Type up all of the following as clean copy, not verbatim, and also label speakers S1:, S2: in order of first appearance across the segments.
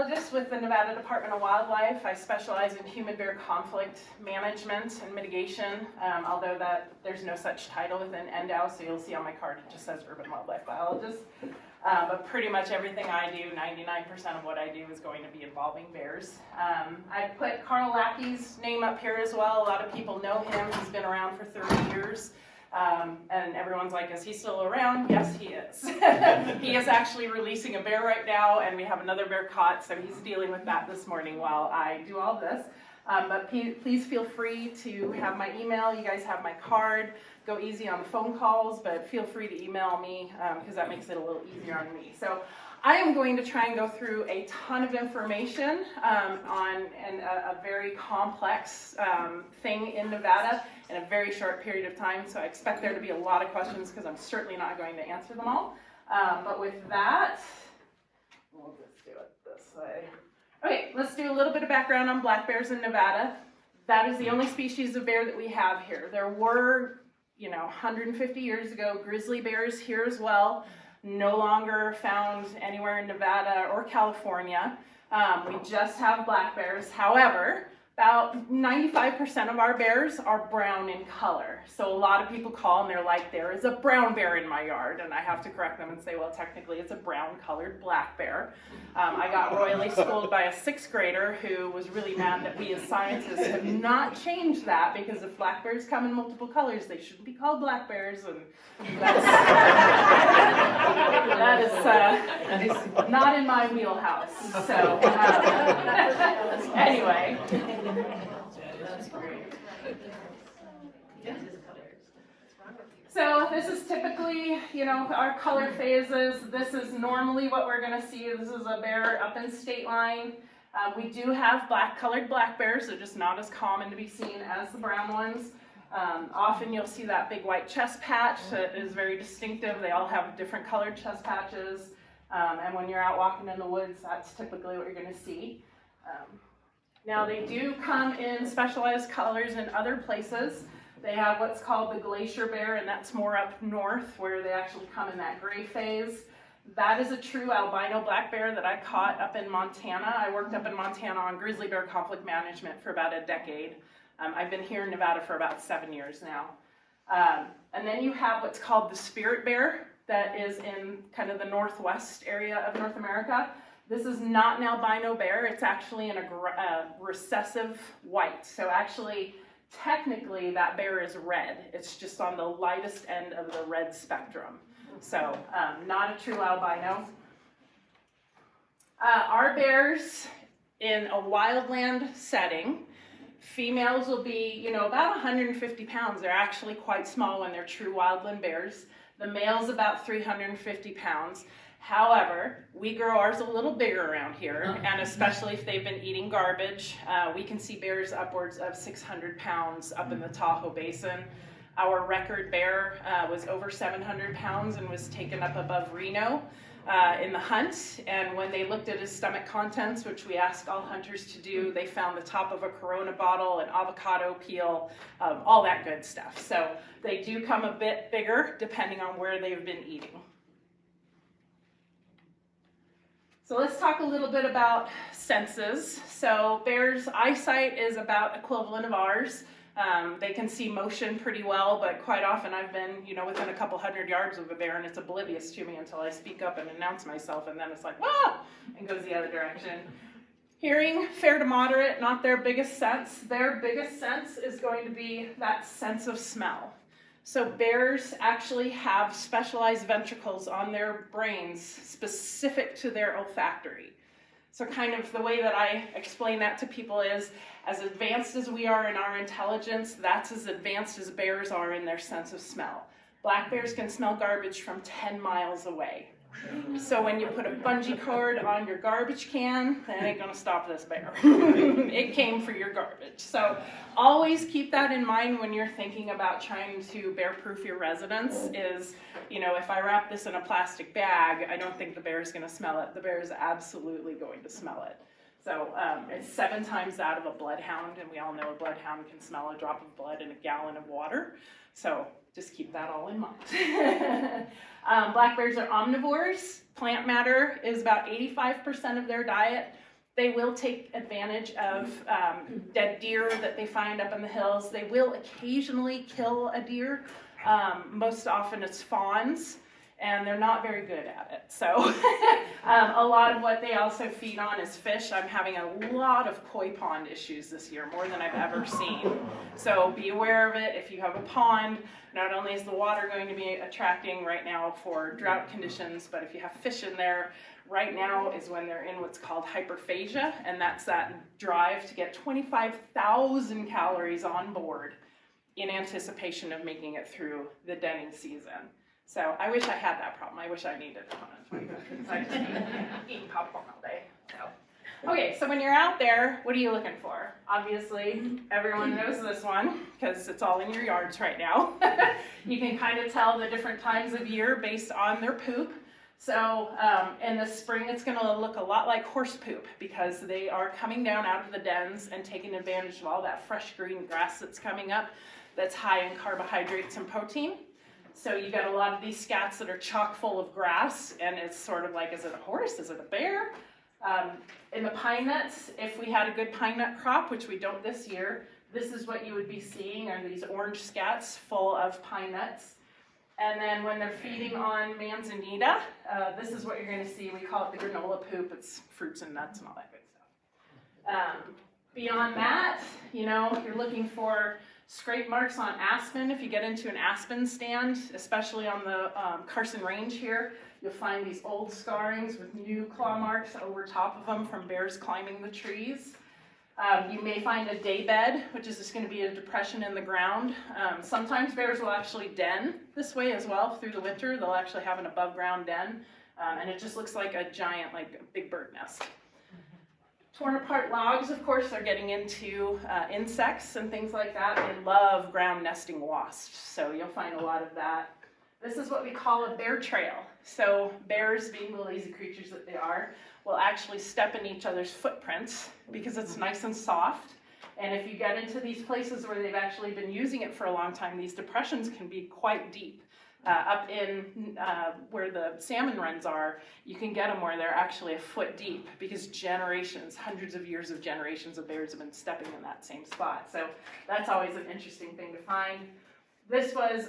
S1: Just with the Nevada Department of Wildlife, I specialize in human-bear conflict management and mitigation, although there's no such title within NDOW, so you'll see on my card it just says urban wildlife biologist. But pretty much everything I do, 99% of what I do is going to be involving bears. I put Carl Lackey's name up here as well. A lot of people know him. He's been around for 30 years. And everyone's like, is he still around? Yes, he is. He is actually releasing a bear right now, and we have another bear caught, so he's dealing with that this morning while I do all this. But please feel free to have my email. You guys have my card. Go easy on the phone calls, but feel free to email me because that makes it a little easier on me. So I am going to try and go through a ton of information on a very complex thing in Nevada in a very short period of time. So I expect there to be a lot of questions because I'm certainly not going to answer them all. But with that, we'll just do it this way. Okay, let's do a little bit of background on black bears in Nevada. That is the only species of bear that we have here. There were, 150 years ago, grizzly bears here as well. No longer found anywhere in Nevada or California. We just have black bears. However, about 95% of our bears are brown in color. So a lot of people call and they're like, there is a brown bear in my yard. And I have to correct them and say, well, technically it's a brown colored black bear. I got royally schooled by a 6th grader who was really mad that we as scientists have not changed that, because if black bears come in multiple colors, they shouldn't be called black bears. And that is not in my wheelhouse. So anyway. That's great. So this is typically, our color phases. This is normally what we're going to see. This is a bear up in State Line. We do have colored black bears. They're just not as common to be seen as the brown ones. Often you'll see that big white chest patch that is very distinctive. They all have different colored chest patches. And when you're out walking in the woods, that's typically what you're going to see. Now they do come in specialized colors in other places. They have what's called the glacier bear, and that's more up north where they actually come in that gray phase. That is a true albino black bear that I caught up in Montana. I worked up in Montana on grizzly bear conflict management for about a decade. I've been here in Nevada for about 7 years now. And then you have what's called the spirit bear that is in kind of the northwest area of North America. This is not an albino bear. It's actually in a recessive white. So actually, technically, that bear is red. It's just on the lightest end of the red spectrum. So not a true albino. Our bears in a wildland setting, females will be, about 150 pounds. They're actually quite small when they're true wildland bears. The male's about 350 pounds. However, we grow ours a little bigger around here, and especially if they've been eating garbage, we can see bears upwards of 600 pounds up in the Tahoe Basin. Our record bear was over 700 pounds and was taken up above Reno in the hunt, and when they looked at his stomach contents, which we ask all hunters to do, they found the top of a Corona bottle, an avocado peel, all that good stuff. So they do come a bit bigger depending on where they've been eating. So let's talk a little bit about senses. So bears' eyesight is about equivalent of ours. They can see motion pretty well, but quite often I've been, within a couple hundred yards of a bear and it's oblivious to me until I speak up and announce myself, and then it's like, whoa, and goes the other direction. Hearing, fair to moderate, not their biggest sense. Their biggest sense is going to be that sense of smell. So bears actually have specialized ventricles on their brains specific to their olfactory. So kind of the way that I explain that to people is, as advanced as we are in our intelligence, that's as advanced as bears are in their sense of smell. Black bears can smell garbage from 10 miles away. So when you put a bungee cord on your garbage can, that ain't gonna stop this bear. It came for your garbage. So always keep that in mind when you're thinking about trying to bear-proof your residence is, if I wrap this in a plastic bag, I don't think the bear is gonna smell it. The bear is absolutely going to smell it. So it's 7 times that of a bloodhound, and we all know a bloodhound can smell a drop of blood in a gallon of water. So just keep that all in mind. Black bears are omnivores. Plant matter is about 85% of their diet. They will take advantage of dead deer that they find up in the hills. They will occasionally kill a deer. Most often it's fawns, and they're not very good at it. So a lot of what they also feed on is fish. I'm having a lot of koi pond issues this year, more than I've ever seen. So be aware of it. If you have a pond, not only is the water going to be attracting right now for drought conditions, but if you have fish in there, right now is when they're in what's called hyperphagia, and that's that drive to get 25,000 calories on board in anticipation of making it through the denning season. So I wish I had that problem. I wish I needed a ton of 25 because I just eat popcorn all day. So. Okay, so when you're out there, what are you looking for? Obviously, everyone knows this one because it's all in your yards right now. You can kind of tell the different times of year based on their poop. So in the spring, it's going to look a lot like horse poop because they are coming down out of the dens and taking advantage of all that fresh green grass that's coming up that's high in carbohydrates and protein. So you got a lot of these scats that are chock full of grass, and it's sort of like, is it a horse? Is it a bear? In the pine nuts, if we had a good pine nut crop, which we don't this year, this is what you would be seeing are these orange scats full of pine nuts. And then when they're feeding on manzanita, this is what you're going to see. We call it the granola poop. It's fruits and nuts and all that good stuff. Beyond that, you know, you're looking for scrape marks on aspen. If you get into an aspen stand, especially on the Carson Range here, you'll find these old scarrings with new claw marks over top of them from bears climbing the trees. You may find a daybed, which is just going to be a depression in the ground. Sometimes bears will actually den this way as well through the winter. They'll actually have an above ground den, and it just looks like a giant, like a big bird nest. Torn apart logs, of course, they're getting into insects and things like that. They love ground nesting wasps, so you'll find a lot of that. This is what we call a bear trail. So bears, being the lazy creatures that they are, will actually step in each other's footprints because it's nice and soft. And if you get into these places where they've actually been using it for a long time, these depressions can be quite deep. Up in where the salmon runs are, you can get them where they're actually a foot deep because generations, hundreds of years of generations of bears have been stepping in that same spot. So that's always an interesting thing to find. This was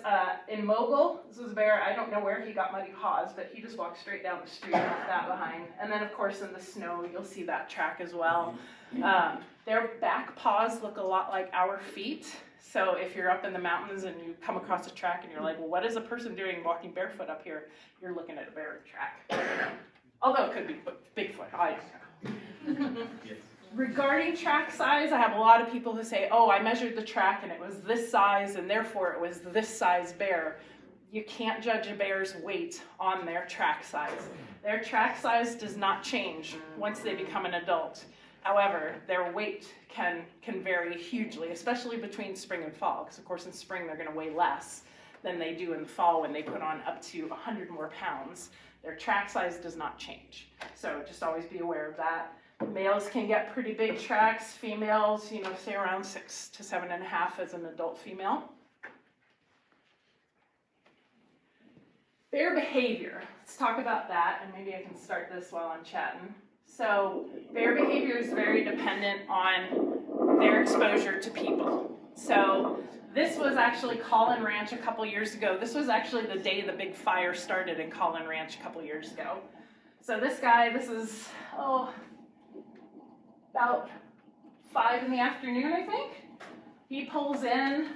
S1: in Mogul. This was a bear. I don't know where he got muddy paws, but he just walked straight down the street and left that behind. And then, of course, in the snow, you'll see that track as well. Their back paws look a lot like our feet. So if you're up in the mountains and you come across a track and you're like, well, what is a person doing walking barefoot up here? You're looking at a bear track. Although it could be Bigfoot. I don't know. Yes. Regarding track size, I have a lot of people who say, oh, I measured the track and it was this size and therefore it was this size bear. You can't judge a bear's weight on their track size. Their track size does not change once they become an adult. However, their weight can vary hugely, especially between spring and fall, because of course in spring they're going to weigh less than they do in the fall when they put on up to 100 more pounds. Their track size does not change, so just always be aware of that. Males can get pretty big tracks. Females, you know, say around 6 to 7.5 as an adult female. Bear behavior. Let's talk about that, and maybe I can start this while I'm chatting. So bear behavior is very dependent on their exposure to people. So this was actually Collin Ranch a couple years ago. This was actually the day the big fire started in Collin Ranch a couple years ago. So this guy, this is, about 5 in the afternoon, I think. He pulls in,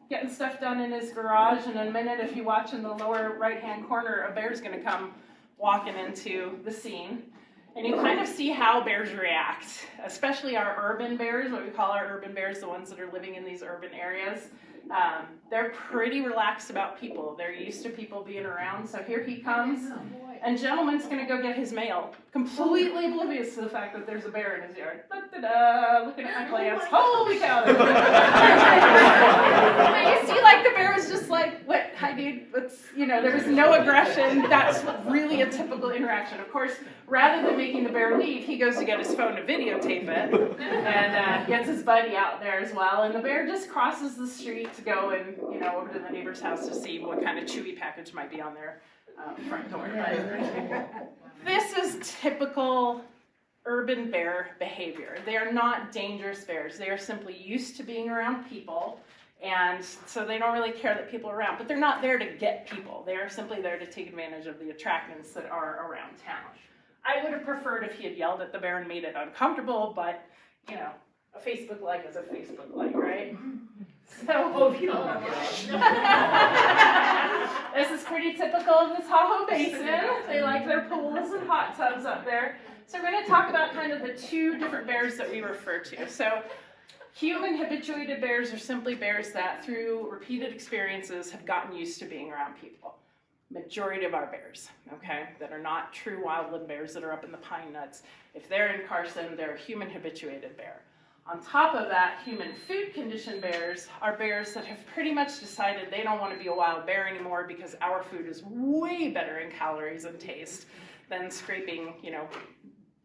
S1: getting stuff done in his garage, and in a minute, if you watch in the lower right-hand corner, a bear's gonna come walking into the scene. And you kind of see how bears react, especially our urban bears, what we call our urban bears, the ones that are living in these urban areas. They're pretty relaxed about people. They're used to people being around. So here he comes. and gentleman's gonna go get his mail, completely oblivious to the fact that there's a bear in his yard. Da-da-da, looking at my plants, holy cow! But you see, like, the bear was just like, what, hi dude, there was no aggression. That's really a typical interaction. Of course, rather than making the bear leave, he goes to get his phone to videotape it, and gets his buddy out there as well, and the bear just crosses the street to go and, over to the neighbor's house to see what kind of chewy package might be on their front door. But this is typical urban bear behavior. They are not dangerous bears. They are simply used to being around people, and so they don't really care that people are around. But they're not there to get people. They are simply there to take advantage of the attractants that are around town. I would have preferred if he had yelled at the bear and made it uncomfortable, but, a Facebook like is a Facebook like, right? So, this is pretty typical of the Tahoe Basin. They like their pools and hot tubs up there. So we're going to talk about kind of the two different bears that we refer to. So human habituated bears are simply bears that through repeated experiences have gotten used to being around people. Majority of our bears, okay, that are not true wildland bears that are up in the pine nuts, if they're in Carson, they're a human habituated bear. On top of that, human food conditioned bears are bears that have pretty much decided they don't want to be a wild bear anymore because our food is way better in calories and taste than scraping,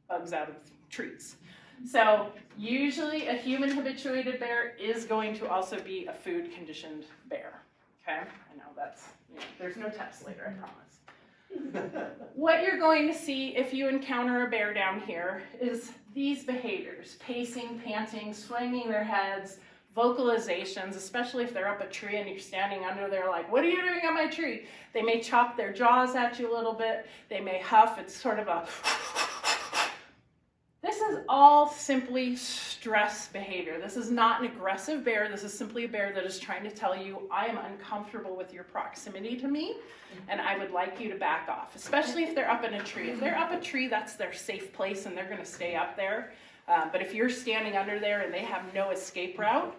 S1: bugs out of trees. So usually a human habituated bear is going to also be a food conditioned bear. Okay, I know that's, there's no test later, I promise. What you're going to see if you encounter a bear down here is these behaviors: pacing, panting, swinging their heads, vocalizations, especially if they're up a tree and you're standing under there like, what are you doing on my tree? They may chop their jaws at you a little bit. They may huff. It's sort of a... This is all simply stress behavior. This is not an aggressive bear. This is simply a bear that is trying to tell you, I am uncomfortable with your proximity to me, and I would like you to back off, especially if they're up in a tree. If they're up a tree, that's their safe place, and they're going to stay up there. But if you're standing under there and they have no escape route,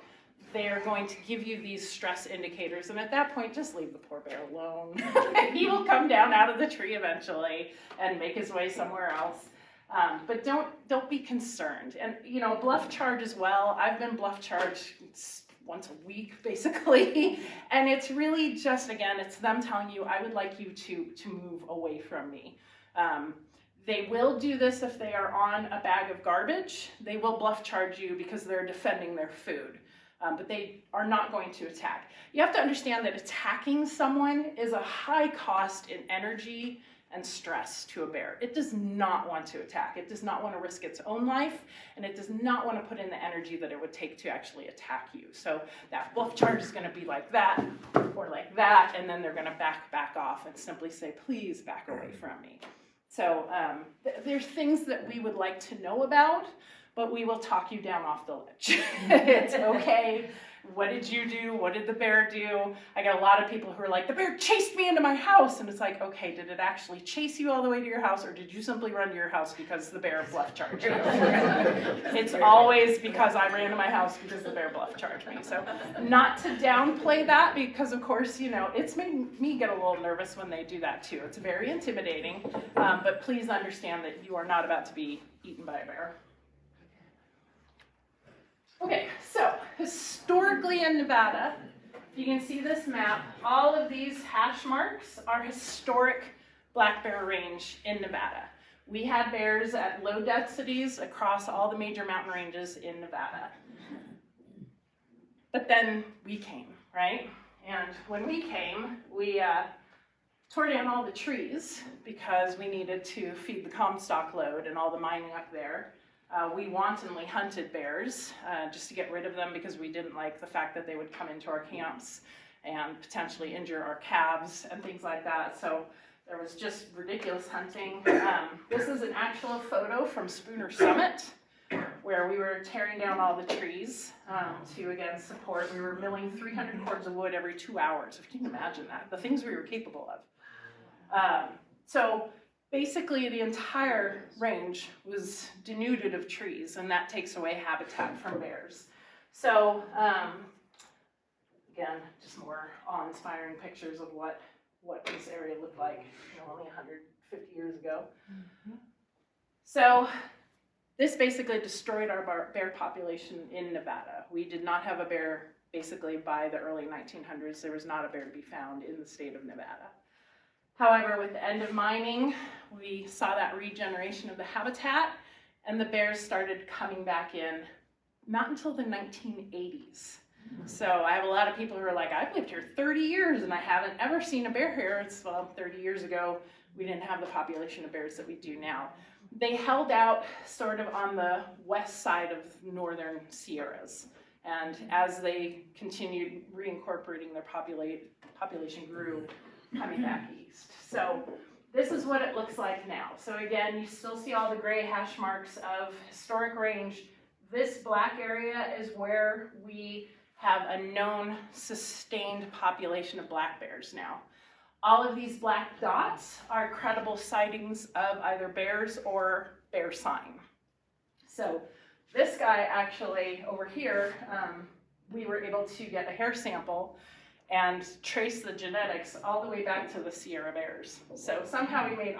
S1: they're going to give you these stress indicators. And at that point, just leave the poor bear alone. He will come down out of the tree eventually and make his way somewhere else. But don't be concerned. And, bluff charge as well. I've been bluff charged once a week, basically. And it's really just, again, it's them telling you, I would like you to move away from me. They will do this if they are on a bag of garbage. They will bluff charge you because they're defending their food. But they are not going to attack. You have to understand that attacking someone is a high cost in energy and stress to a bear. It does not want to attack. It does not want to risk its own life, and it does not want to put in the energy that it would take to actually attack you. So that bluff charge is going to be like that, or like that, and then they're going to back off and simply say, please back away from me. So there's things that we would like to know about, but we will talk you down off the ledge. It's okay. What did you do? What did the bear do? I got a lot of people who are like, the bear chased me into my house. And it's like, okay, did it actually chase you all the way to your house, or did you simply run to your house because the bear bluff charged you? It's always because I ran to my house because the bear bluff charged me. So not to downplay that, because of course, it's made me get a little nervous when they do that too. It's very intimidating, but please understand that you are not about to be eaten by a bear. Okay, so historically in Nevada, you can see this map, all of these hash marks are historic black bear range in Nevada. We had bears at low densities across all the major mountain ranges in Nevada. But then we came, right? And when we came, we tore down all the trees because we needed to feed the Comstock load and all the mining up there. We wantonly hunted bears just to get rid of them because we didn't like the fact that they would come into our camps and potentially injure our calves and things like that. So there was just ridiculous hunting. This is an actual photo from Spooner Summit where we were tearing down all the trees to, again, support. We were milling 300 cords of wood every 2 hours. If you can imagine that, the things we were capable of. So basically, the entire range was denuded of trees, and that takes away habitat from bears. So, again, just more awe-inspiring pictures of what this area looked like, only 150 ago. So this basically destroyed our bear population in Nevada. We did not have a bear basically by the early 1900s. There was not a bear to be found in the state of Nevada. However, with the end of mining, we saw that regeneration of the habitat, and the bears started coming back in, not until the 1980s. So I have a lot of people who are like, I've lived here 30 years and I haven't ever seen a bear here. It's, well, 30 years ago, we didn't have the population of bears that we do now. They held out sort of on the west side of northern Sierras. And as they continued reincorporating their population grew coming back east. So this is what it looks like now. So again, you still see all the gray hash marks of historic range. This black area is where we have a known sustained population of black bears now. All of these black dots are credible sightings of either bears or bear sign. So this guy actually over here, we were able to get a hair sample and trace the genetics all the way back to the Sierra bears. So somehow he made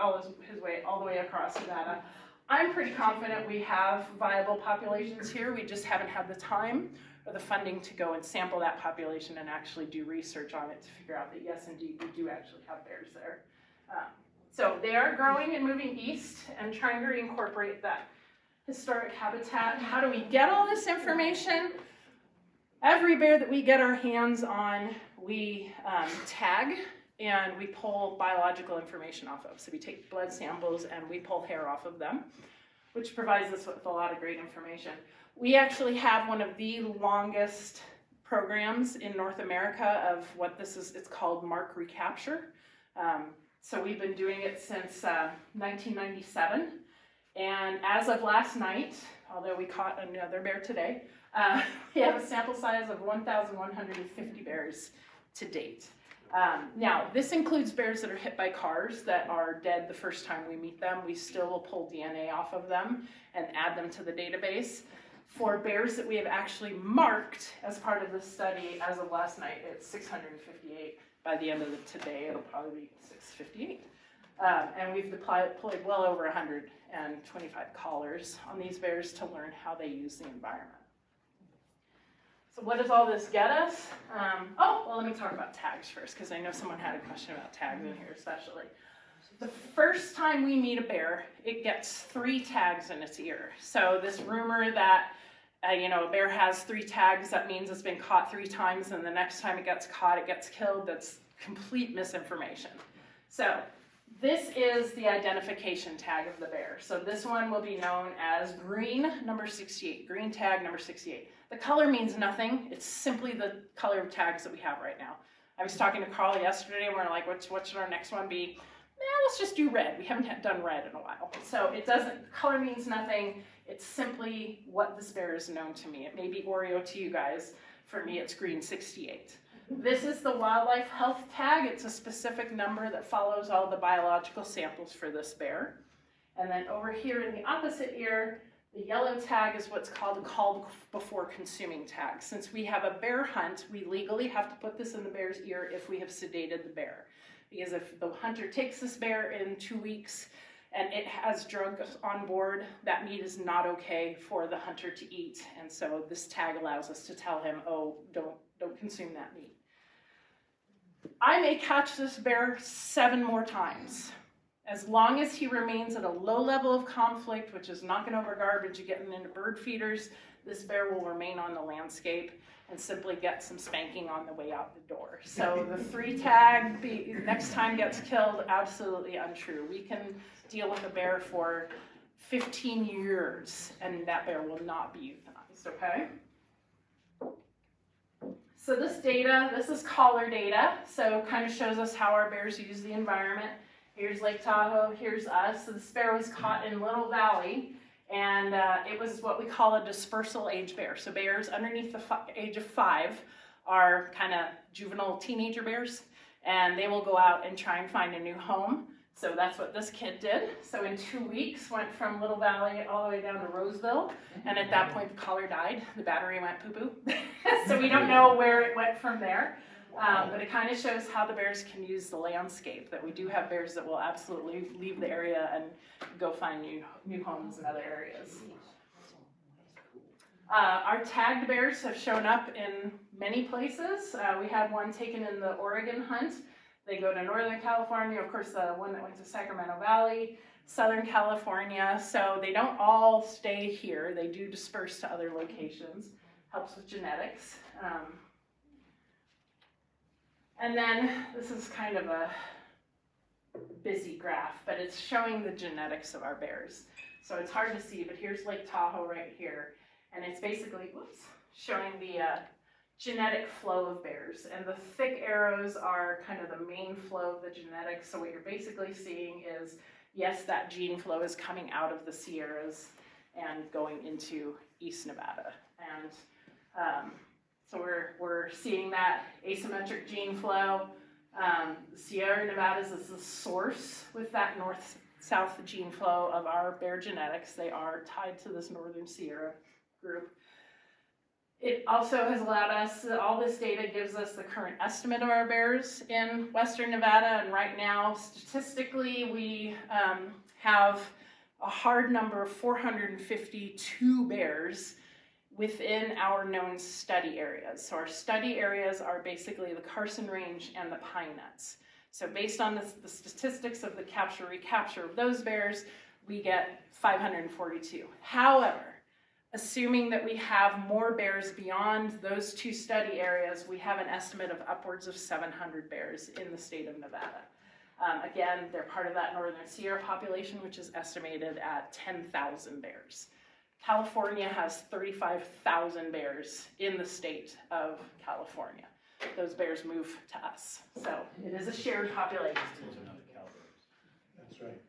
S1: his way all the way across Nevada. I'm pretty confident we have viable populations here. We just haven't had the time or the funding to go and sample that population and actually do research on it to figure out that yes, indeed, we do actually have bears there. So they are growing and moving east and trying to reincorporate that historic habitat. How do we get all this information? Every bear that we get our hands on, we tag and we pull biological information off of. So we take blood samples and we pull hair off of them, which provides us with a lot of great information. We actually have one of the longest programs in North America of what this is. It's called Mark Recapture. So we've been doing it since 1997. And as of last night, although we caught another bear today, we have a sample size of 1,150 bears to date. Now, this includes bears that are hit by cars that are dead the first time we meet them. We still will pull DNA off of them and add them to the database. For bears that we have actually marked as part of the study, as of last night, it's 658. By the end of today, it'll probably be 658. And we've deployed well over 125 collars on these bears to learn how they use the environment. So what does all this get us? Well, let me talk about tags first, because I know someone had a question about tags in here especially. The first time we meet a bear, it gets 3 tags in its ear. So this rumor that a bear has 3 tags, that means it's been caught 3 times, and the next time it gets caught, it gets killed. That's complete misinformation. So this is the identification tag of the bear. So this one will be known as green number 68, green tag number 68. The color means nothing. It's simply the color of tags that we have right now. I was talking to Carl yesterday, and we're like, what should our next one be? Let's just do red. We haven't done red in a while. So it doesn't, color means nothing. It's simply what this bear is known to me. It may be Oreo to you guys. For me, it's green 68. This is the wildlife health tag. It's a specific number that follows all the biological samples for this bear. And then over here in the opposite ear, the yellow tag is what's called a called before consuming tag. Since we have a bear hunt, we legally have to put this in the bear's ear if we have sedated the bear. Because if the hunter takes this bear in 2 weeks and it has drugs on board, that meat is not okay for the hunter to eat. And so this tag allows us to tell him, oh, don't consume that meat. I may catch this bear 7 more times. As long as he remains at a low level of conflict, which is knocking over garbage and getting into bird feeders, this bear will remain on the landscape and simply get some spanking on the way out the door. So the 3 tag, next time gets killed, absolutely untrue. We can deal with a bear for 15 years and that bear will not be euthanized, okay? So this data, this is collar data, so it kind of shows us how our bears use the environment. Here's Lake Tahoe, here's us. So this bear was caught in Little Valley, and it was what we call a dispersal age bear. So bears underneath the age of 5 are kind of juvenile teenager bears, and they will go out and try and find a new home. So that's what this kid did. So in 2 weeks, went from Little Valley all the way down to Roseville, and at that point the collar died. The battery went poo-poo. So we don't know where it went from there. But it kind of shows how the bears can use the landscape, that we do have bears that will absolutely leave the area and go find new homes in other areas. Our tagged bears have shown up in many places. We had one taken in the Oregon hunt. They go to Northern California, of course the one that went to Sacramento Valley, Southern California, so they don't all stay here. They do disperse to other locations. Helps with genetics. And then this is kind of a busy graph, but it's showing the genetics of our bears. So it's hard to see, but here's Lake Tahoe right here. And it's basically, showing the genetic flow of bears. And the thick arrows are kind of the main flow of the genetics. So what you're basically seeing is, yes, that gene flow is coming out of the Sierras and going into East Nevada. And so we're seeing that asymmetric gene flow. Sierra Nevadas is the source with that north-south gene flow of our bear genetics. They are tied to this Northern Sierra group. It also has allowed us, all this data gives us the current estimate of our bears in Western Nevada, and right now, statistically, we have a hard number of 452 bears within our known study areas. So our study areas are basically the Carson Range and the Pine Nuts. So based on the statistics of the recapture of those bears, we get 542. However, assuming that we have more bears beyond those two study areas, we have an estimate of upwards of 700 bears in the state of Nevada. Again, they're part of that Northern Sierra population, which is estimated at 10,000 bears. California has 35,000 bears in the state of California. Those bears move to us. So it is a shared population.
S2: That's right.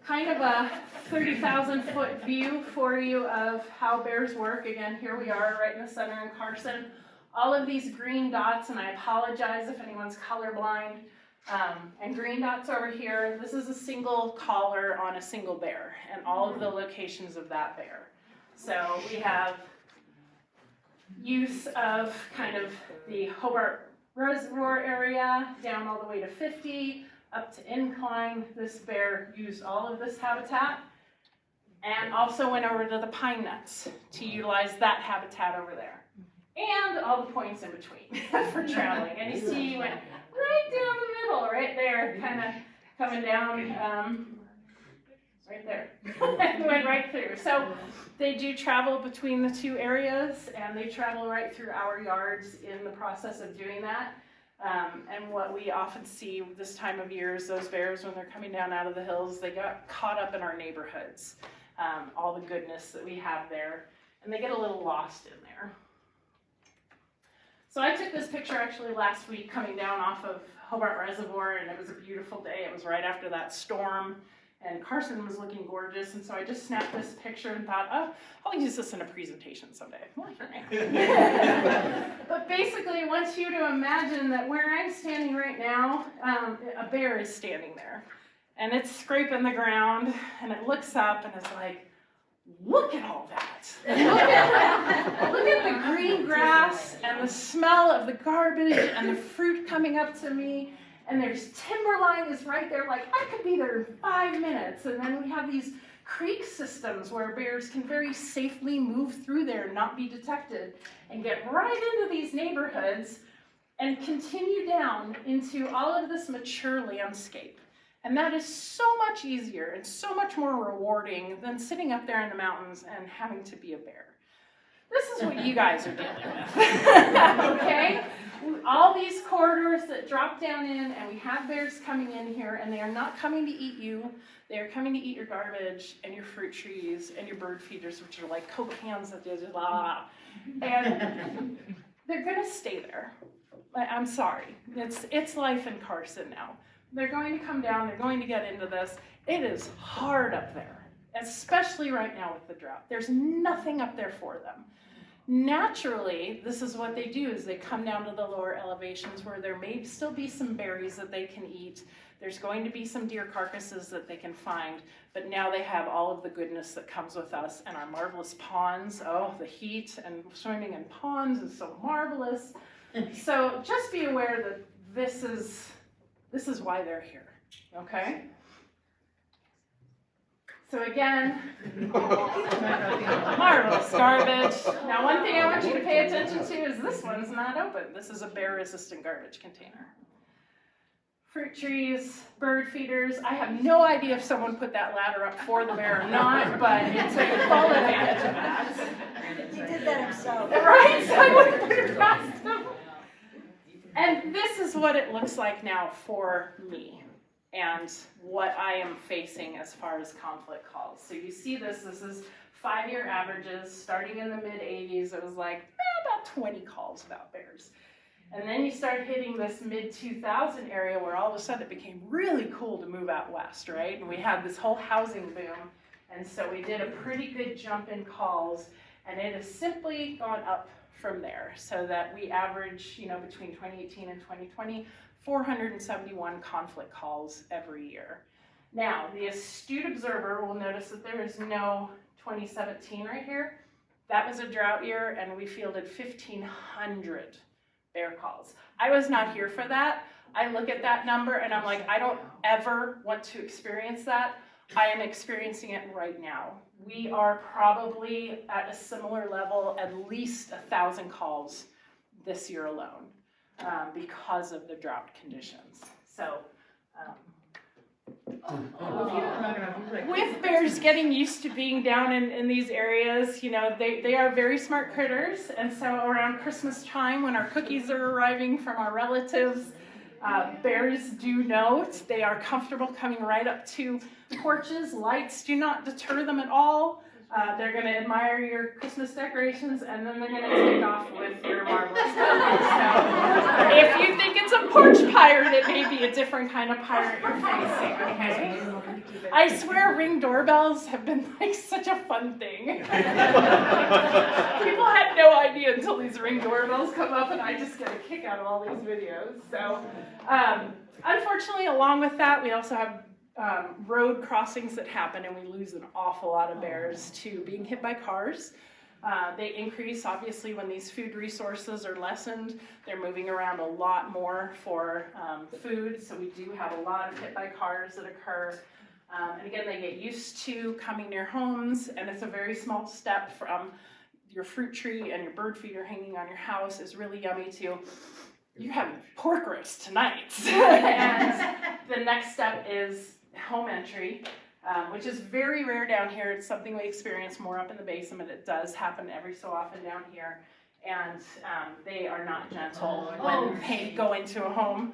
S1: Kind of a 30,000 foot view for you of how bears work. Again, here we are right in the center in Carson. All of these green dots, and I apologize if anyone's colorblind, and green dots over here, this is a single collar on a single bear, and all of the locations of that bear. So we have use of kind of the Hobart Reservoir area down all the way to 50, up to Incline. This bear used all of this habitat, and also went over to the Pine Nuts to utilize that habitat over there. And all the points in between for traveling. And you see he went right down the middle, right there, kind of coming down, right there. Went right through. So they do travel between the two areas, and they travel right through our yards in the process of doing that. And what we often see this time of year is those bears, when they're coming down out of the hills, they got caught up in our neighborhoods, all the goodness that we have there, and they get a little lost in there. So I took this picture actually last week coming down off of Hobart Reservoir, and it was a beautiful day. It was right after that storm, and Carson was looking gorgeous, and so I just snapped this picture and thought, oh, I'll use this in a presentation someday. But basically, I want you to imagine that where I'm standing right now, a bear is standing there, and it's scraping the ground, and it looks up, and it's like, look at all that. Look at the green grass and the smell of the garbage and the fruit coming up to me. And there's timberline is right there, like I could be there in 5 minutes. And then we have these creek systems where bears can very safely move through there and not be detected and get right into these neighborhoods and continue down into all of this mature landscape. And that is so much easier and so much more rewarding than sitting up there in the mountains and having to be a bear. This is what you guys are dealing with, okay? All these corridors that drop down in, and we have bears coming in here, and they are not coming to eat you. They are coming to eat your garbage and your fruit trees and your bird feeders, which are like Coke cans that just la. And they're gonna stay there. I'm sorry, it's life in Carson now. They're going to come down, they're going to get into this. It is hard up there, especially right now with the drought. There's nothing up there for them. Naturally, this is what they do, is they come down to the lower elevations where there may still be some berries that they can eat. There's going to be some deer carcasses that they can find, but now they have all of the goodness that comes with us and our marvelous ponds. Oh, the heat and swimming in ponds is so marvelous. So just be aware that this is why they're here, okay? So again, marvelous garbage. Now one thing I want you to pay attention to is this one's not open. This is a bear-resistant garbage container. Fruit trees, bird feeders. I have no idea if someone put that ladder up for the bear or not, but it took full advantage of that.
S3: He did that himself.
S1: Right? So I wouldn't put it past him. And this is what it looks like now for me and what I am facing as far as conflict calls. So you see this is 5-year averages. Starting in the mid-'80s, it was like about 20 calls about bears. And then you start hitting this mid-2000 area where all of a sudden it became really cool to move out west, right? And we had this whole housing boom. And so we did a pretty good jump in calls, and it has simply gone up from there, so that we average, between 2018 and 2020, 471 conflict calls every year. Now, the astute observer will notice that there is no 2017 right here. That was a drought year, and we fielded 1,500 bear calls. I was not here for that. I look at that number and I'm like, I don't ever want to experience that. I am experiencing it right now. We are probably at a similar level, at least 1,000 calls this year alone, because of the drought conditions. So, with bears getting used to being down in these areas, they are very smart critters, and so around Christmas time when our cookies are arriving from our relatives, bears do note. They are comfortable coming right up to porches. Lights do not deter them at all. They're going to admire your Christmas decorations, and then they're going to take off with your marvelous cookies. So if you think it's a porch pirate, it may be a different kind of pirate you're facing, okay? I swear Ring doorbells have been like such a fun thing. People had no idea until these Ring doorbells come up, and I just get a kick out of all these videos. So unfortunately, along with that, we also have road crossings that happen, and we lose an awful lot of bears to being hit by cars. They increase, obviously, when these food resources are lessened. They're moving around a lot more for food, so we do have a lot of hit by cars that occur. And again, they get used to coming near homes, and it's a very small step from your fruit tree and your bird feeder hanging on your house is really yummy to you're having pork roast tonight. And the next step is home entry, which is very rare down here. It's something we experience more up in the basement. It does happen every so often down here, and they are not gentle when they go into a home.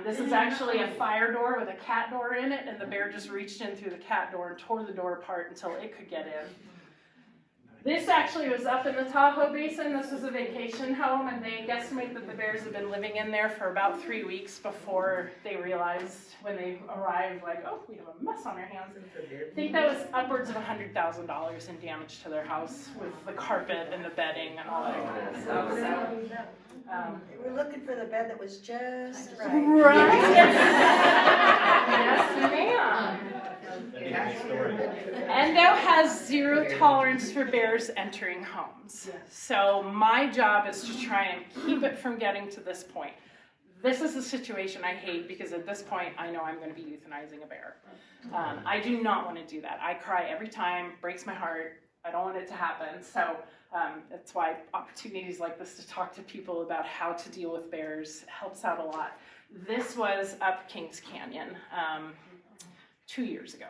S1: This is actually a fire door with a cat door in it, and the bear just reached in through the cat door and tore the door apart until it could get in. This actually was up in the Tahoe Basin. This was a vacation home, and they guesstimate that the bears have been living in there for about 3 weeks before they realized when they arrived, like, oh, we have a mess on our hands. I think that was upwards of $100,000 in damage to their house with the carpet and the bedding and all that kind of stuff. So,
S3: We're looking for the bed that was just right.
S1: right? Yes, ma'am. Endo has zero tolerance for bears entering homes. So my job is to try and keep it from getting to this point. This is a situation I hate because at this point I know I'm going to be euthanizing a bear. I do not want to do that. I cry every time, breaks my heart. I don't want it to happen. So that's why opportunities like this to talk to people about how to deal with bears helps out a lot. This was up Kings Canyon 2 years ago.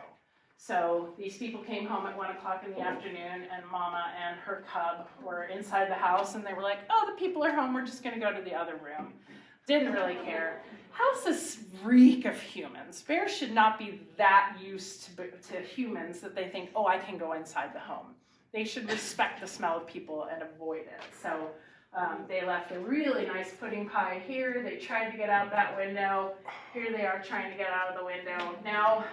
S1: So these people came home at 1 o'clock in the afternoon, and Mama and her cub were inside the house, and they were like, oh, the people are home, we're just going to go to the other room. Didn't really care. Houses reek of humans. Bears should not be that used to humans that they think, oh, I can go inside the home. They should respect the smell of people and avoid it. So they left a really nice pudding pie here. They tried to get out that window. Here they are trying to get out of the window. Now,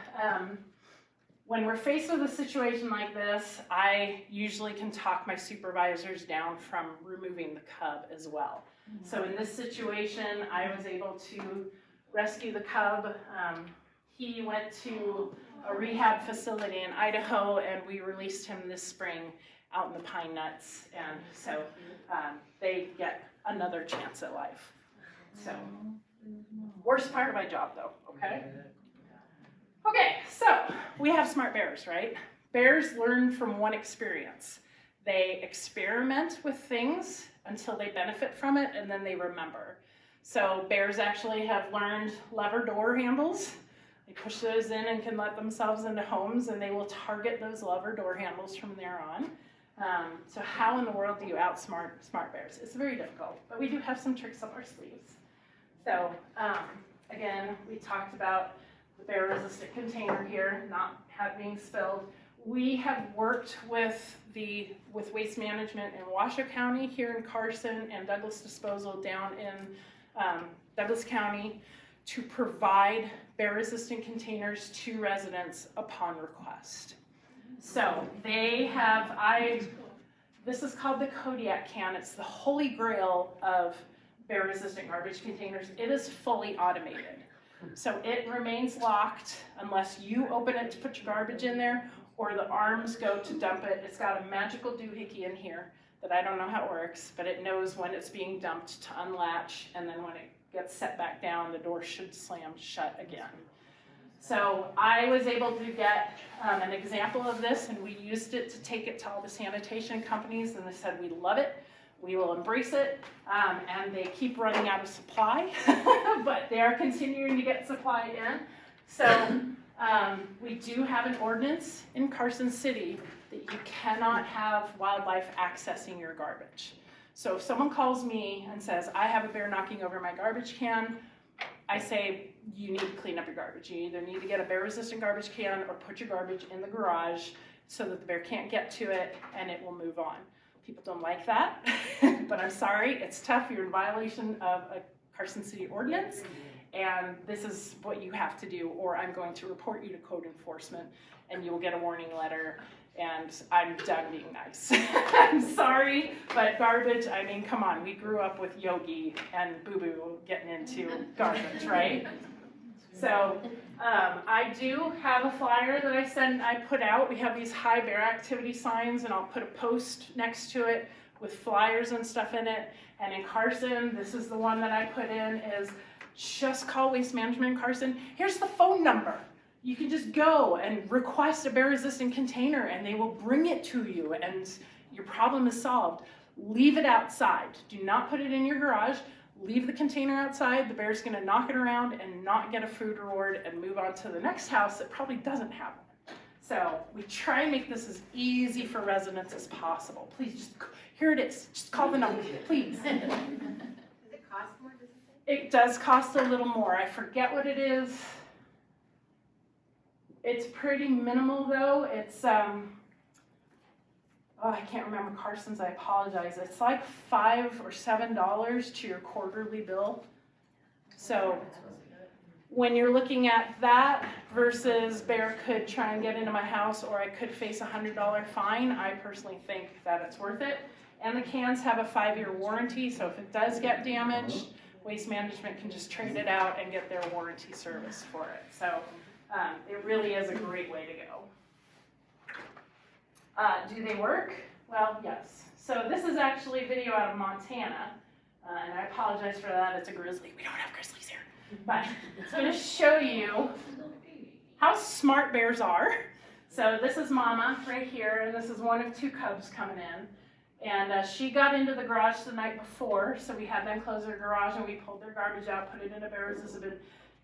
S1: when we're faced with a situation like this, I usually can talk my supervisors down from removing the cub as well. So in this situation, I was able to rescue the cub. He went to a rehab facility in Idaho, and we released him this spring out in the pine nuts. And so they get another chance at life. So, worst part of my job though, okay? Okay, so we have smart bears, right? Bears learn from one experience. They experiment with things until they benefit from it, and then they remember. So bears actually have learned lever door handles. They push those in and can let themselves into homes, and they will target those lever door handles from there on. So how in the world do you outsmart smart bears? It's very difficult, but we do have some tricks up our sleeves. So again, we talked about the bear-resistant container here, not being spilled. We have worked with waste management in Washoe County, here in Carson, and Douglas Disposal down in Douglas County to provide bear-resistant containers to residents upon request. So they have, this is called the Kodiak can. It's the holy grail of bear-resistant garbage containers. It is fully automated. So it remains locked unless you open it to put your garbage in there or the arms go to dump it. It's got a magical doohickey in here that I don't know how it works, but it knows when it's being dumped to unlatch, and then when it gets set back down, the door should slam shut again. So I was able to get an example of this, and we used it to take it to all the sanitation companies, and they said, we love it. We will embrace it, and they keep running out of supply, but they are continuing to get supply in. So we do have an ordinance in Carson City that you cannot have wildlife accessing your garbage. So if someone calls me and says, I have a bear knocking over my garbage can, I say, you need to clean up your garbage. You either need to get a bear-resistant garbage can or put your garbage in the garage so that the bear can't get to it and it will move on. People don't like that, but I'm sorry, it's tough. You're in violation of a Carson City ordinance, and this is what you have to do, or I'm going to report you to code enforcement, and you will get a warning letter, and I'm done being nice. I'm sorry, but garbage, I mean, come on, we grew up with Yogi and Boo Boo getting into garbage, right? So I do have a flyer that I put out. We have these high bear activity signs, and I'll put a post next to it with flyers and stuff in it. And in Carson, this is the one that I put in, is just call Waste Management in Carson. Here's the phone number. You can just go and request a bear-resistant container, and they will bring it to you, and your problem is solved. Leave it outside. Do not put it in your garage. Leave the container outside. The bear's going to knock it around and not get a food reward and move on to the next house that probably doesn't have one. So we try and make this as easy for residents as possible. Please, just here it is. Just call the number, please.
S4: Does it cost more?
S1: It does cost a little more. I forget what it is. It's pretty minimal though. It's I can't remember Carson's, I apologize. It's like $5 or $7 to your quarterly bill. So when you're looking at that versus bear could try and get into my house, or I could face a $100 fine, I personally think that it's worth it. And the cans have a 5-year warranty, so if it does get damaged, Waste Management can just trade it out and get their warranty service for it. So it really is a great way to go. Do they work? Well, yes. So this is actually a video out of Montana, and I apologize for that. It's a grizzly. We don't have grizzlies here. But it's going to show you how smart bears are. So this is Mama right here, and this is one of 2 cubs coming in. And she got into the garage the night before, so we had them close their garage, and we pulled their garbage out, put it in a bear-resistant bin.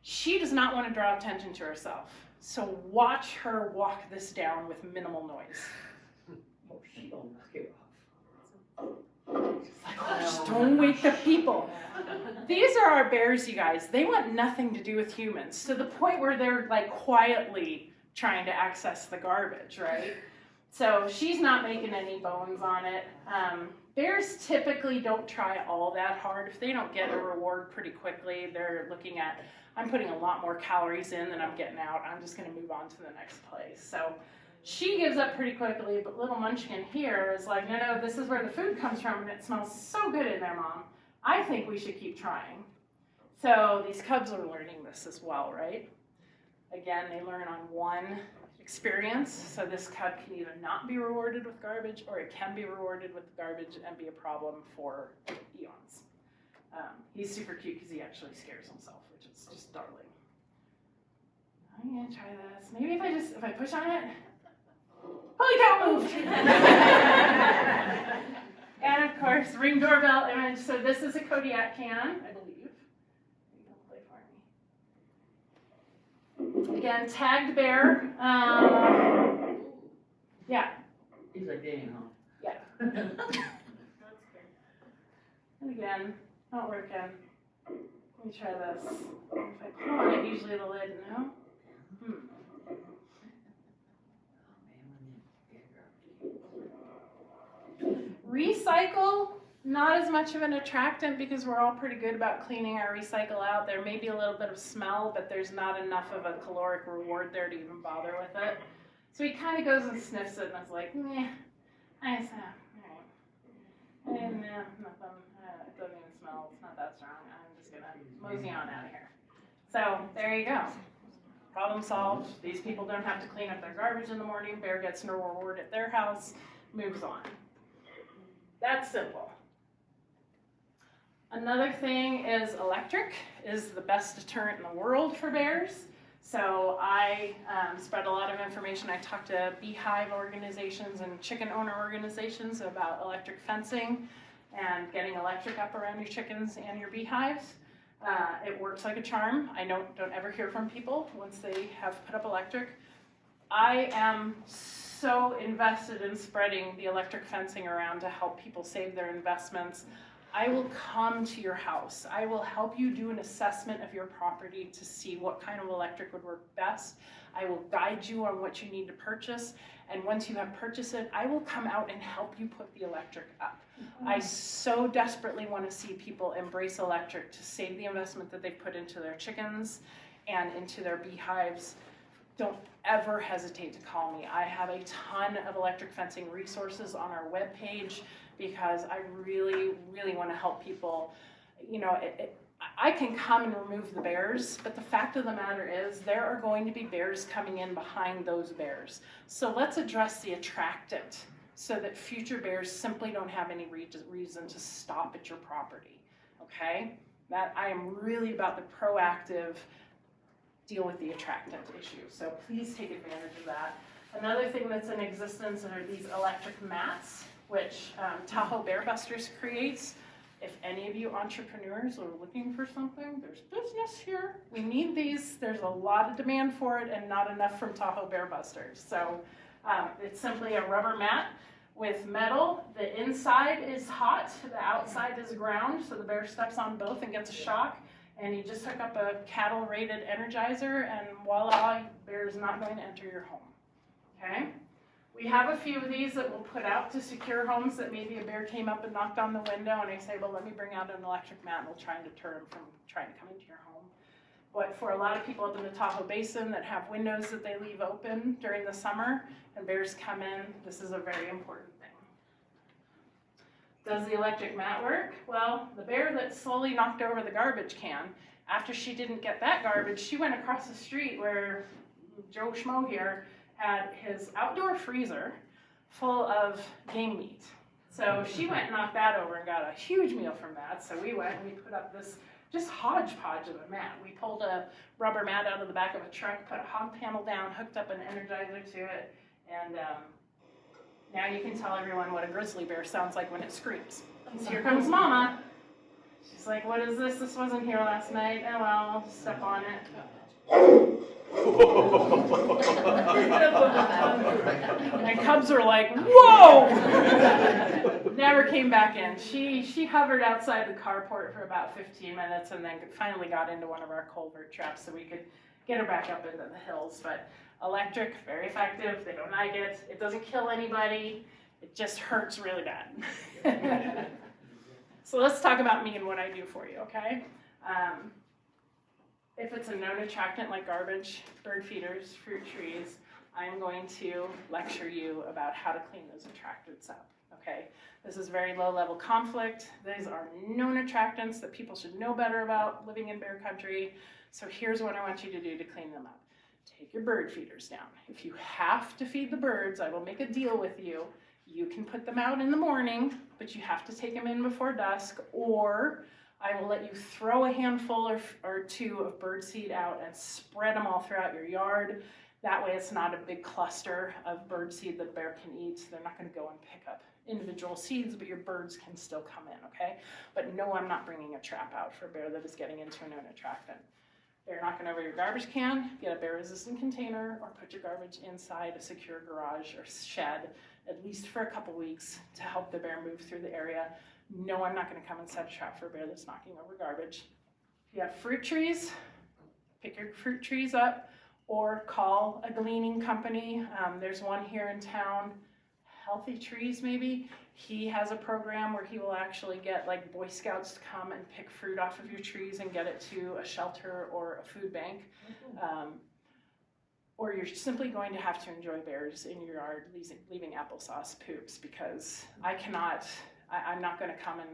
S1: She does not want to draw attention to herself. So watch her walk this down with minimal noise.
S2: Oh, she don't knock it off.
S1: It's like, oh, just don't wake the people. These are our bears, you guys. They want nothing to do with humans, to the point where they're like quietly trying to access the garbage, right? So she's not making any bones on it. Bears typically don't try all that hard. If they don't get a reward pretty quickly, they're looking at, I'm putting a lot more calories in than I'm getting out. I'm just going to move on to the next place. So she gives up pretty quickly, but little Munchkin here is like, no, this is where the food comes from, and it smells so good in there, Mom. I think we should keep trying. So these cubs are learning this as well, right? Again, they learn on one experience. So this cub can either not be rewarded with garbage, or it can be rewarded with garbage and be a problem for eons. He's super cute because he actually scares himself, which is just darling. I'm gonna try this. Maybe if I push on it. Holy cow, moved! And of course, ring doorbell image. So this is a Kodiak can, I believe. You can play for me. Again, tagged bear. Yeah.
S2: He's like, dang, huh?
S1: Yeah.
S4: That's good.
S1: And again, not working. Let me try this. If I pull on it, usually the lid, no? Recycle, not as much of an attractant because we're all pretty good about cleaning our recycle out. There may be a little bit of smell, but there's not enough of a caloric reward there to even bother with it. So he kind of goes and sniffs it and is like, meh. I said, all right. And nothing. It doesn't even smell. It's not that strong. I'm just going to mosey on out of here. So there you go. Problem solved. These people don't have to clean up their garbage in the morning. Bear gets no reward at their house. Moves on. That's simple. Another thing is electric is the best deterrent in the world for bears. So I spread a lot of information. I talked to beehive organizations and chicken owner organizations about electric fencing and getting electric up around your chickens and your beehives. It works like a charm. I don't ever hear from people once they have put up electric. I am so invested in spreading the electric fencing around to help people save their investments. I will come to your house. I will help you do an assessment of your property to see what kind of electric would work best. I will guide you on what you need to purchase. And once you have purchased it, I will come out and help you put the electric up. I so desperately want to see people embrace electric to save the investment that they've put into their chickens and into their beehives. Don't ever hesitate to call me. I have a ton of electric fencing resources on our webpage because I really, really want to help people. You know, I can come and remove the bears, but the fact of the matter is there are going to be bears coming in behind those bears. So let's address the attractant so that future bears simply don't have any reason to stop at your property, okay? That I am really about the proactive deal with the attractant issue. So please take advantage of that. Another thing that's in existence are these electric mats, which Tahoe Bear Busters creates. If any of you entrepreneurs are looking for something, there's business here. We need these. There's a lot of demand for it and not enough from Tahoe Bear Busters. So it's simply a rubber mat with metal. The inside is hot, the outside is ground, so the bear steps on both and gets a shock. And you just hook up a cattle-rated energizer, and voila, bear is not going to enter your home, okay? We have a few of these that we'll put out to secure homes that maybe a bear came up and knocked on the window, and I say, well, let me bring out an electric mat, and we'll try and deter them from trying to come into your home. But for a lot of people up in the Tahoe Basin that have windows that they leave open during the summer, and bears come in, this is a very important thing. Does the electric mat work? Well, the bear that slowly knocked over the garbage can, after she didn't get that garbage, she went across the street where Joe Schmo here had his outdoor freezer full of game meat. So she went and knocked that over and got a huge meal from that. So we went and we put up this just hodgepodge of a mat. We pulled a rubber mat out of the back of a truck, put a hog panel down, hooked up an energizer to it, and now you can tell everyone what a grizzly bear sounds like when it screams. So here comes Mama. She's like, what is this? This wasn't here last night. Oh well, I'll just step on it. And cubs are like, whoa! Never came back in. She hovered outside the carport for about 15 minutes and then finally got into one of our culvert traps so we could get her back up into the hills. But electric, very effective. They don't like it. It doesn't kill anybody. It just hurts really bad. So let's talk about me and what I do for you, okay? If it's a known attractant like garbage, bird feeders, fruit trees, I'm going to lecture you about how to clean those attractants up, okay? This is very low-level conflict. These are known attractants that people should know better about living in bear country. So here's what I want you to do to clean them up. Take your bird feeders down. If you have to feed the birds, I will make a deal with you. You can put them out in the morning, but you have to take them in before dusk, or I will let you throw a handful or two of birdseed out and spread them all throughout your yard. That way it's not a big cluster of birdseed that the bear can eat. They're not going to go and pick up individual seeds, but your birds can still come in, okay? But no, I'm not bringing a trap out for a bear that is getting into a known attractant. Bear knocking over your garbage can, get a bear-resistant container, or put your garbage inside a secure garage or shed, at least for a couple weeks, to help the bear move through the area. No, I'm not going to come and set a trap for a bear that's knocking over garbage. If you have fruit trees, pick your fruit trees up or call a gleaning company. There's one here in town, Healthy Trees maybe. He has a program where he will actually get like Boy Scouts to come and pick fruit off of your trees and get it to a shelter or a food bank. Or you're simply going to have to enjoy bears in your yard leaving applesauce poops, because I'm not going to come and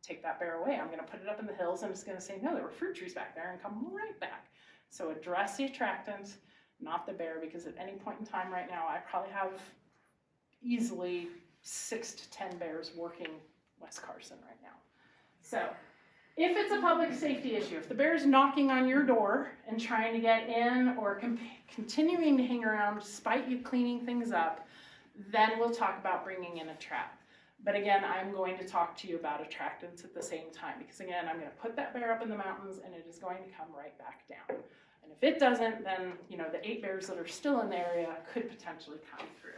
S1: take that bear away. I'm going to put it up in the hills and it's going to say, no, there were fruit trees back there, and come right back. So address the attractant, not the bear, because at any point in time right now, I probably have easily 6 to 10 bears working West Carson right now. So if it's a public safety issue, if the bear is knocking on your door and trying to get in or continuing to hang around despite you cleaning things up, then we'll talk about bringing in a trap. But again, I'm going to talk to you about attractants at the same time, because again, I'm going to put that bear up in the mountains and it is going to come right back down. And if it doesn't, then the 8 bears that are still in the area could potentially come through.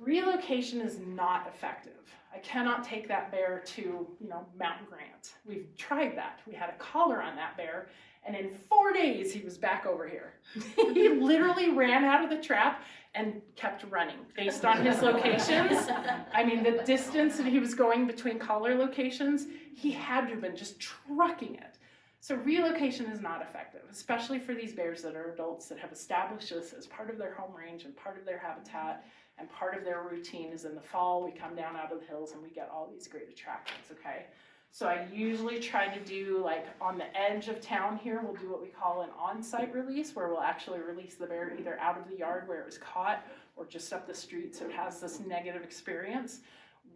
S1: Relocation is not effective. I cannot take that bear to, Mount Grant. We've tried that. We had a collar on that bear, and in 4 days he was back over here. He literally ran out of the trap and kept running based on his locations. I mean, the distance that he was going between collar locations, he had to have been just trucking it. So relocation is not effective, especially for these bears that are adults that have established this as part of their home range and part of their habitat, and part of their routine is in the fall, we come down out of the hills and we get all these great attractions, okay? So I usually try to do, like, on the edge of town here, we'll do what we call an on-site release, where we'll actually release the bear either out of the yard where it was caught or just up the street, so it has this negative experience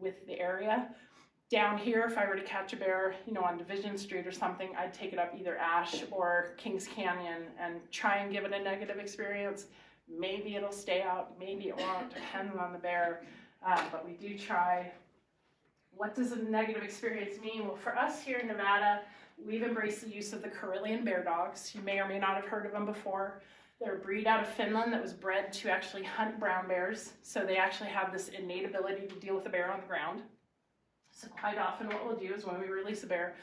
S1: with the area. Down here, if I were to catch a bear, on Division Street or something, I'd take it up either Ash or Kings Canyon and try and give it a negative experience. Maybe it'll stay out, maybe it won't, depends on the bear, but we do try. What does a negative experience mean? Well, for us here in Nevada, we've embraced the use of the Karelian bear dogs. You may or may not have heard of them before. They're a breed out of Finland that was bred to actually hunt brown bears, so they actually have this innate ability to deal with a bear on the ground. So quite often what we'll do is when we release a bear,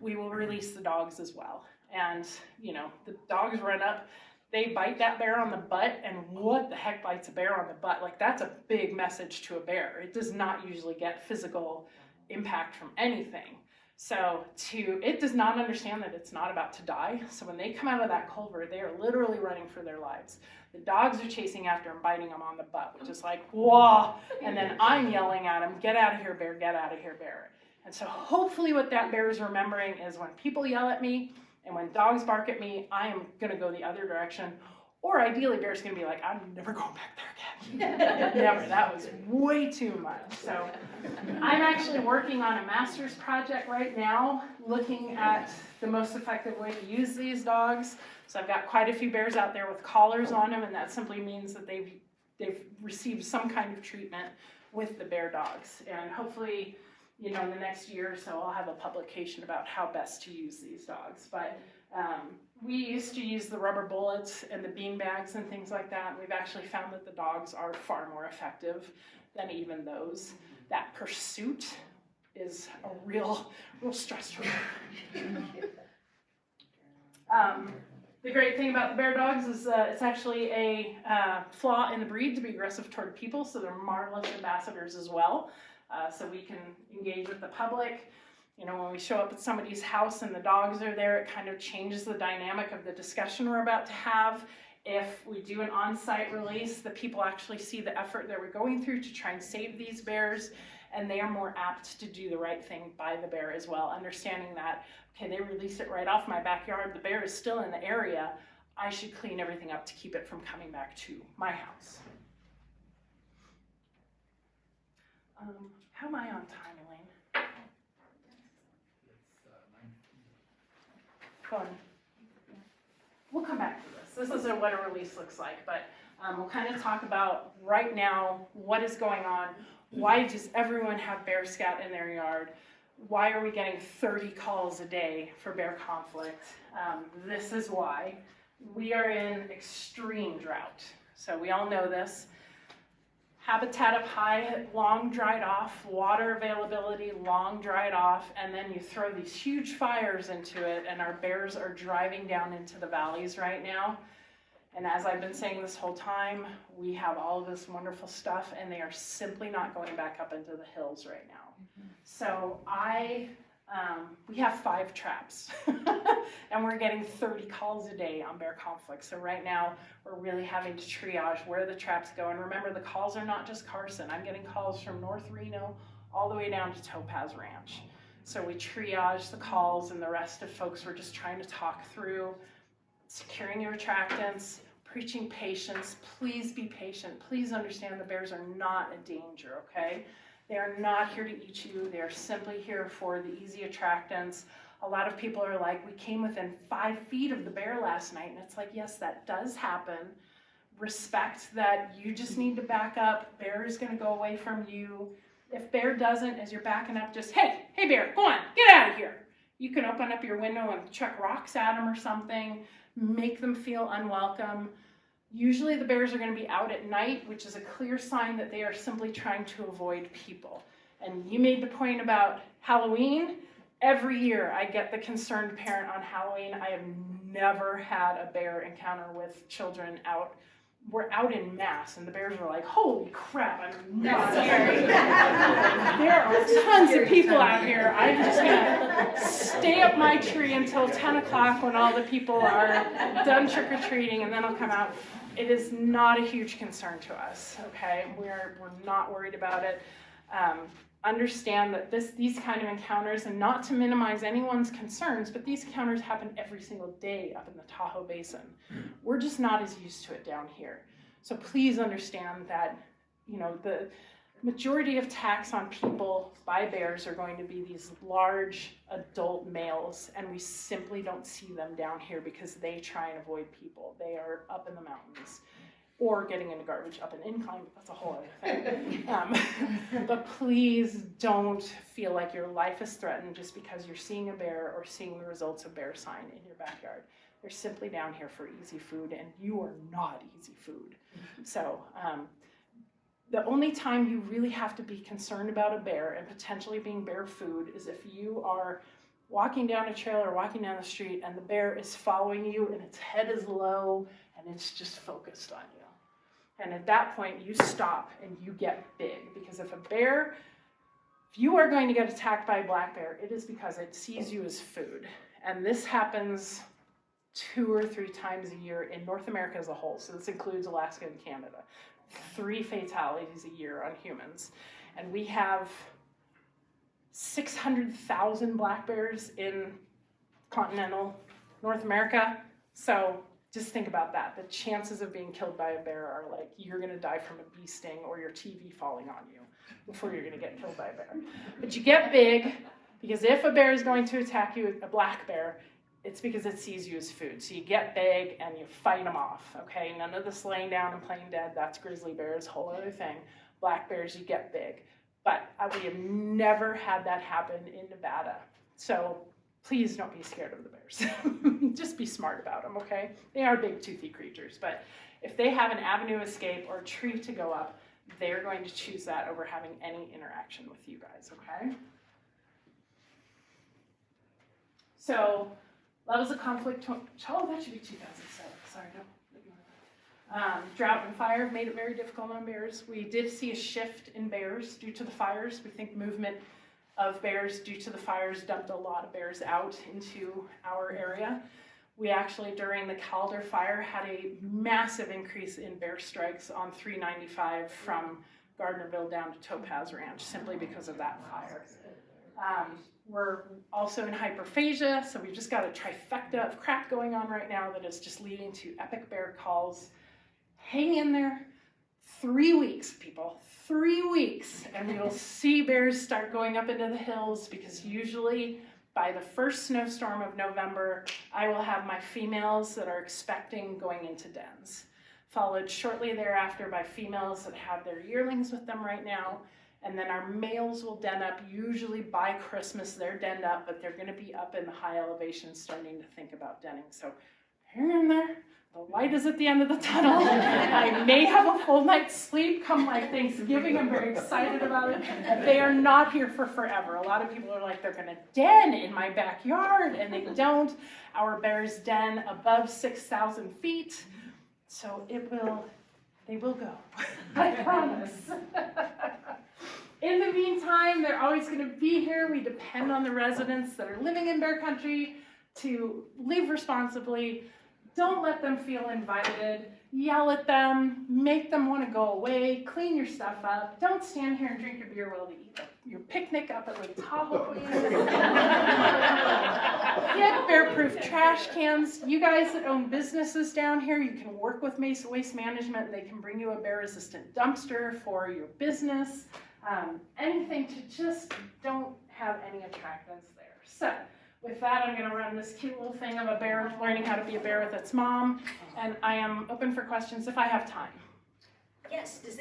S1: we will release the dogs as well. And, the dogs run up, they bite that bear on the butt, and what the heck bites a bear on the butt? Like, that's a big message to a bear. It does not usually get physical impact from anything. So it does not understand that it's not about to die. So when they come out of that culvert, they are literally running for their lives. The dogs are chasing after them, biting them on the butt, which is like, whoa. And then I'm yelling at them, get out of here, bear, get out of here, bear. And so hopefully what that bear is remembering is when people yell at me and when dogs bark at me, I am going to go the other direction. Or ideally, bear's going to be like, I'm never going back there again. Never. That was way too much. So I'm actually working on a master's project right now, looking at the most effective way to use these dogs. So I've got quite a few bears out there with collars on them, and that simply means that they've received some kind of treatment with the bear dogs. And hopefully, in the next year or so, I'll have a publication about how best to use these dogs. But we used to use the rubber bullets and the bean bags and things like that. And we've actually found that the dogs are far more effective than even those. That pursuit is a real stressor. The great thing about the bear dogs is it's actually a flaw in the breed to be aggressive toward people, so they're marvelous ambassadors as well. So we can engage with the public. When we show up at somebody's house and the dogs are there, it kind of changes the dynamic of the discussion we're about to have. If we do an on-site release, the people actually see the effort that we're going through to try and save these bears, and they are more apt to do the right thing by the bear as well, understanding that, okay, they released it right off my backyard, the bear is still in the area, I should clean everything up to keep it from coming back to my house. How am I on time, Elaine?
S5: It's
S1: Go on. We'll come back to this. This is what a release looks like, but we'll kind of talk about right now what is going on. Why does everyone have bear scat in their yard? Why are we getting 30 calls a day for bear conflict? This is why. We are in extreme drought. So we all know this. Habitat up high, long dried off, water availability, long dried off, and then you throw these huge fires into it, and our bears are driving down into the valleys right now. And as I've been saying this whole time, we have all of this wonderful stuff, and they are simply not going back up into the hills right now. So we have 5 traps, and we're getting 30 calls a day on bear conflict. So right now, we're really having to triage where the traps go. And remember, the calls are not just Carson. I'm getting calls from North Reno all the way down to Topaz Ranch. So we triage the calls, and the rest of folks, we're just trying to talk through securing your attractants, preaching patience. Please be patient. Please understand the bears are not a danger, okay? They are not here to eat you. They are simply here for the easy attractants. A lot of people are like, we came within 5 feet of the bear last night. And it's like, yes, that does happen. Respect that you just need to back up. Bear is going to go away from you. If bear doesn't, as you're backing up, just, hey bear, go on, get out of here. You can open up your window and chuck rocks at them or something. Make them feel unwelcome. Usually the bears are going to be out at night, which is a clear sign that they are simply trying to avoid people. And you made the point about Halloween. Every year I get the concerned parent on Halloween. I have never had a bear encounter with children out. We're out in mass, and the bears are like, holy crap, I'm not scared. There are tons of people out here. I'm just going to stay up my tree until 10 o'clock when all the people are done trick-or-treating, and then I'll come out. It is not a huge concern to us, okay? We're not worried about it. Understand that these kind of encounters, and not to minimize anyone's concerns, but these encounters happen every single day up in the Tahoe Basin. We're just not as used to it down here. So please understand that, you know, the majority of attacks on people by bears are going to be these large adult males, and we simply don't see them down here because they try and avoid people. They are up in the mountains or getting into garbage up an incline. That's a whole other thing. But please don't feel like your life is threatened just because you're seeing a bear or seeing the results of bear sign in your backyard. They're simply down here for easy food, and you are not easy food. So the only time you really have to be concerned about a bear and potentially being bear food is if you are walking down a trail or walking down the street and the bear is following you and its head is low and it's just focused on you. And at that point, you stop and you get big, because if you are going to get attacked by a black bear, it is because it sees you as food. And this happens 2 or 3 times a year in North America as a whole. So this includes Alaska and Canada. 3 fatalities a year on humans. And we have 600,000 black bears in continental North America. So just think about that. The chances of being killed by a bear are like, you're going to die from a bee sting or your TV falling on you before you're going to get killed by a bear. But you get big, because if a bear is going to attack you, a black bear, it's because it sees you as food. So you get big and you fight them off, okay? None of this laying down and playing dead. That's grizzly bears, whole other thing. Black bears, you get big. But we have never had that happen in Nevada. So please don't be scared of the bears. Just be smart about them, okay? They are big, toothy creatures, but if they have an avenue of escape or a tree to go up, they're going to choose that over having any interaction with you guys, okay? So, levels of conflict, that should be 2007, sorry, no. Drought and fire made it very difficult on bears. We did see a shift in bears due to the fires. We think movement of bears due to the fires dumped a lot of bears out into our area. We actually, during the Calder fire, had a massive increase in bear strikes on 395 from Gardnerville down to Topaz Ranch, simply because of that fire. We're also in hyperphagia, so we've just got a trifecta of crap going on right now that is just leading to epic bear calls. Hang in there. 3 weeks, people. 3 weeks, and we will see bears start going up into the hills, because usually By the first snowstorm of November, I will have my females that are expecting going into dens, followed shortly thereafter by females that have their yearlings with them right now, and then our males will den up. Usually by Christmas they're denned up, but they're going to be up in the high elevations starting to think about denning. So hang in there. The light is at the end of the tunnel. I may have a full night's sleep come like Thanksgiving. I'm very excited about it. They are not here for forever. A lot of people are like, they're going to den in my backyard, and they don't. Our bears den above 6,000 feet. So they will go. I promise. In the meantime, they're always going to be here. We depend on the residents that are living in bear country to live responsibly. Don't let them feel invited. Yell at them. Make them want to go away. Clean your stuff up. Don't stand here and drink your beer while they eat your picnic up at Lake Tahoe. Get bear-proof trash cans. You guys that own businesses down here, you can work with Mesa Waste Management. They can bring you a bear-resistant dumpster for your business. Anything to just don't have any attractants there. So with that, I'm going to run this cute little thing of a bear learning how to be a bear with its mom, and I am open for questions if I have time.
S3: Yes, does